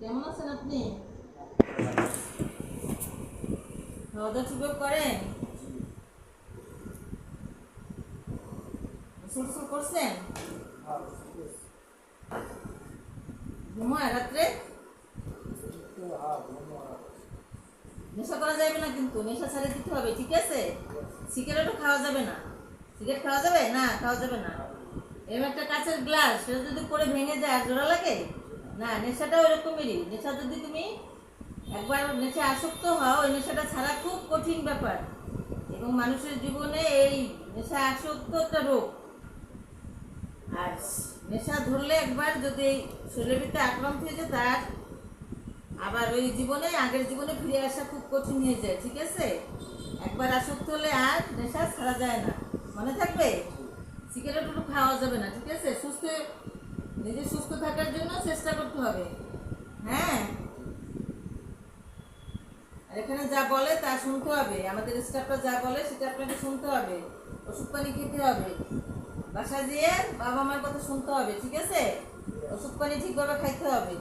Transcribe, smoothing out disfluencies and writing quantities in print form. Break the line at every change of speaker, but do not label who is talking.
কেমন আছেন আপনি? খাওয়া দাওয়া ঠিকভাবে করেন? গোসল করছেন? ঘুমায় রাত্রে? নেশা করা যাবে না, কিন্তু নেশা ছাড়ে দিতে হবে, ঠিক আছে? সিগারেটও খাওয়া যাবে না। সিগারেট খাওয়া যাবে না? খাওয়া যাবে না। এরকম একটা কাঁচের গ্লাস, সেটা যদি পরে ভেঙে যায় আর জোড়া লাগে না। নেশাটাও এরকমই। নেশা যদি তুমি একবার নেশা আসক্ত হও, ওই নেশাটা ছাড়া খুব কঠিন ব্যাপার। এবং মানুষের জীবনে এই নেশা আসক্ত একটা রোগ। আর নেশা ধরলে একবার যদি শরীরের ভিতরে আক্রান্ত হয়ে যায়, তার আবার ওই জীবনে আগের জীবনে ফিরে আসা খুব কঠিন হয়ে যায়, ঠিক আছে? একবার আসক্ত হলে আর নেশা ছাড়া যায় না, মনে থাকবে? সিগারেটও খাওয়া যাবে না, ঠিক আছে? নিজে সুস্থ থাকার জন্য চেষ্টা করতে হবে। হ্যাঁ, আর এখানে যা বলে তা শুনতে হবে। আমাদের স্টাফরা যা বলে সেটা আপনাকে শুনতে হবে। ওষুধ পানি খেতে হবে। বাসায় যেয়ে বাবা মার কথা শুনতে হবে, ঠিক আছে? ওষুধ পানি ঠিকভাবে খাইতে হবে।